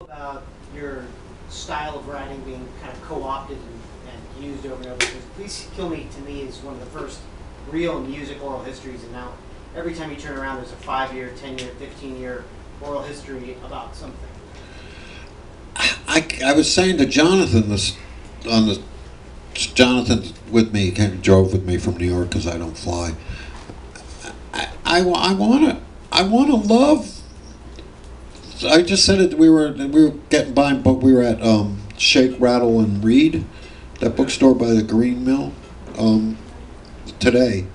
about your style of writing being kind of co-opted and used over and over. Because Please Kill Me, to me, is one of the first real music oral histories, and now every time you turn around, there's a 5-year, 10-year, 15-year oral history about something. I was saying to Jonathan Jonathan with me, drove with me from New York because I don't fly. I want to love. I just said it. We were getting by, but we were at Shake, Rattle, and Read, that bookstore by the Green Mill, today.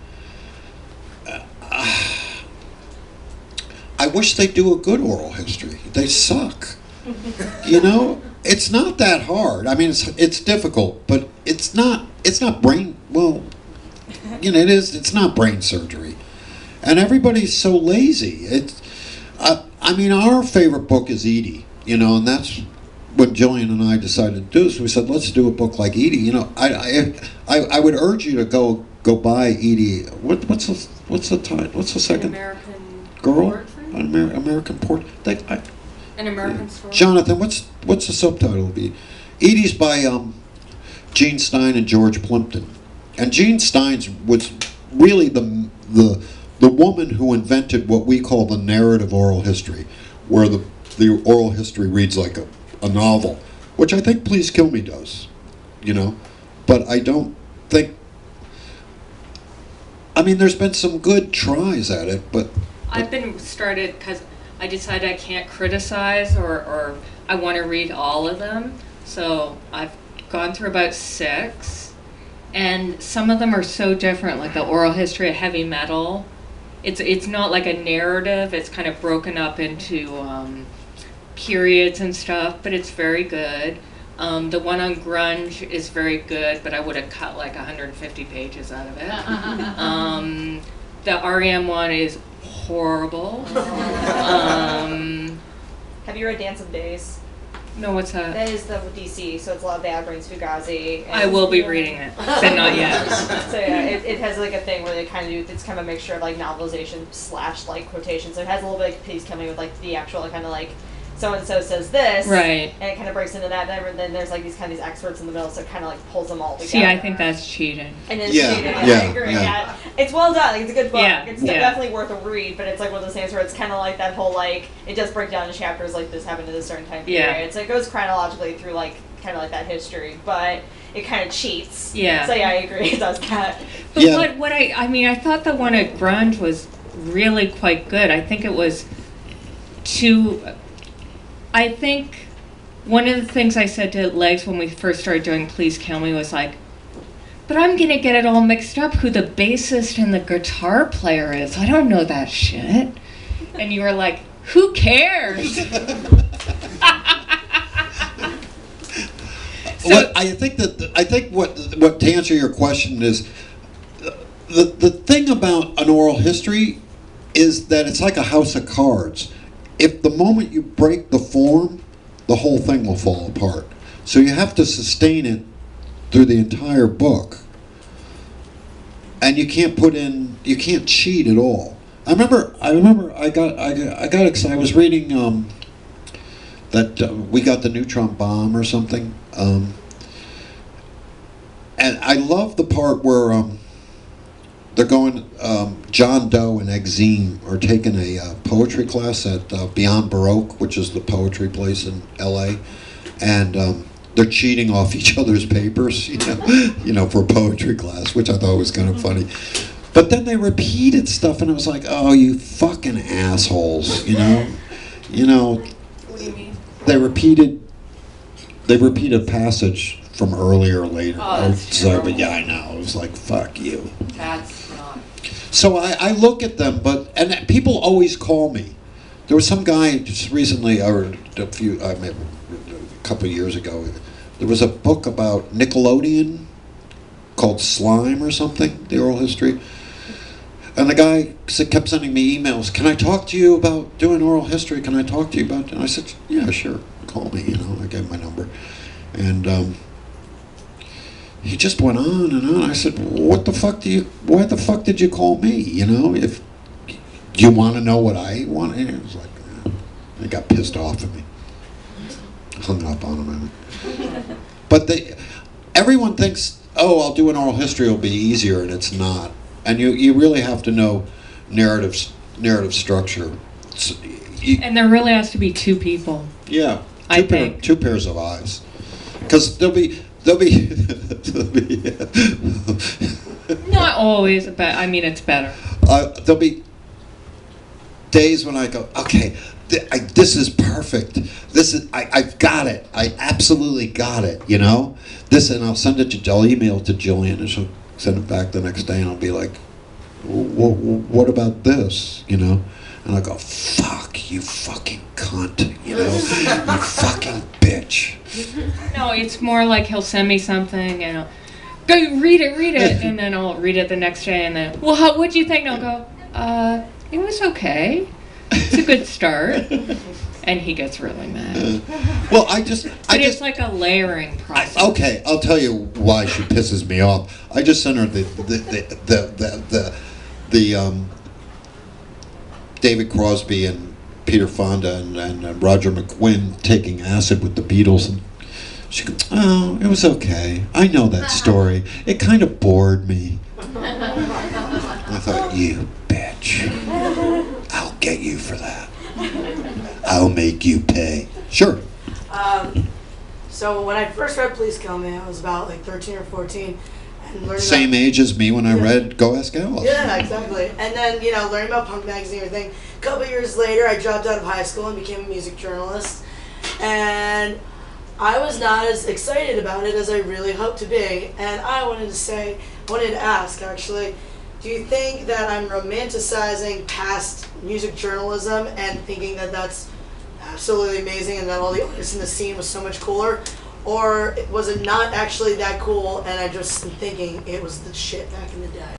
I wish they'd do a good oral history. They suck. You know, it's not that hard. I mean, it's difficult, but it's not brain. Well, you know, it's not brain surgery, and everybody's so lazy. I mean, our favorite book is Edie, you know, and that's what Gillian and I decided to do. So we said, let's do a book like Edie. You know, I would urge you to go buy Edie. What's the title? What's the second? An American Girl? Portrait? American Portrait. An American Story. Jonathan, what's the subtitle be? Edie's by Gene Stein and George Plimpton, and Gene Stein's was really the woman who invented what we call the narrative oral history, where the oral history reads like a novel, which I think Please Kill Me does, you know, but I don't think. I mean, there's been some good tries at it, but I've been started because I decided I can't criticize or I want to read all of them. So I've gone through about 6, and some of them are so different, like the oral history of heavy metal. It's not like a narrative. It's kind of broken up into periods and stuff, but it's very good. The one on grunge is very good, but I would have cut like 150 pages out of it. The REM one is horrible. Have you read Dance of Days? No, what's that? That is the DC, so it's a lot of Bad Brains Fugazi. I will be reading it, but not yet. So yeah, it has like a thing where they kind of do, it's kind of a mixture of like novelization / like quotation. So it has a little bit like Please Kill Me with like the actual kind of like so-and-so says this, right, and it kind of breaks into that, and then there's like these kind of these experts in the middle, so it kind of like pulls them all together. See, I think that's cheating. And it's Yeah, cheating, yeah, I agree, yeah. yeah. It's well done, like, it's a good book, Yeah, it's yeah. definitely worth a read, but it's like one of those things where it's kind of like that whole, like, it does break down into chapters, like, this happened at a certain time period, Yeah. so it goes chronologically through, like, kind of like that history, but it kind of cheats. Yeah. So yeah, I agree, it does that. But Yeah. what I mean, I thought the one at grunge was really quite good. I think it was I think one of the things I said to Legs when we first started doing Please Kill Me was like, but I'm gonna get it all mixed up who the bassist and the guitar player is. I don't know that shit. And you were like, who cares? What I think what to answer your question is the thing about an oral history is that it's like a house of cards. If the moment you break the form, the whole thing will fall apart. So you have to sustain it through the entire book, and you can't cheat at all. I remember I got excited. I was reading that we got the neutron bomb or something. And I love the part where they're going, John Doe and Exene are taking a poetry class at Beyond Baroque, which is the poetry place in LA, and they're cheating off each other's papers, you know, for poetry class, which I thought was kind of funny. But then they repeated stuff, and it was like, oh, you fucking assholes, you know? What do you mean? They repeated passage from earlier or later. Oh, that's terrible. But yeah, I know. It was like, fuck you. That's not. So I look at them, and people always call me. There was some guy just recently, or a couple of years ago, there was a book about Nickelodeon called Slime or something, the oral history. And the guy kept sending me emails. Can I talk to you about doing oral history? Can I talk to you about? And I said, yeah, sure. Call me. You know, I gave him my number, and he just went on and on. I said, why the fuck did you call me? You know, if do you want to know what I want? And it was like, he got pissed off at me. hung up on them. But everyone thinks, oh, I'll do an oral history, it'll be easier, and it's not. And you really have to know narrative structure. And there really has to be two people. Yeah, I think. Two pairs of eyes, because there'll be Not always, but I mean it's better. there'll be days when I go, okay, this is perfect. I've got it. I absolutely got it. You know this, and I'll send it to. I'll email it to Gillian, and she'll send it back the next day, and I'll be like, what about this? You know, and I'll go, fuck you, fucking cunt. You know, you fucking bitch. No, it's more like he'll send me something and I'll go read it, and then I'll read it the next day, and then, well, what'd you think? And I'll go, it was okay. It's a good start. And he gets really mad. Well, But it's like a layering process. Okay, I'll tell you why she pisses me off. I just sent her the David Crosby and Peter Fonda and Roger McGuinn taking acid with the Beatles, and she goes, oh, it was okay. I know that story. It kind of bored me. I thought, you bitch. I'll get you for that. I'll make you pay. Sure. So when I first read Please Kill Me, I was about like 13 or 14. And learned Same age as me when I read Go Ask Alice. Yeah, exactly. And then, learning about punk magazine and everything. A couple years later, I dropped out of high school and became a music journalist. And I was not as excited about it as I really hoped to be. And I wanted to ask, actually, do you think that I'm romanticizing past music journalism and thinking that that's absolutely amazing and that all the artists in the scene was so much cooler? Or was it not actually that cool and I just am thinking it was the shit back in the day?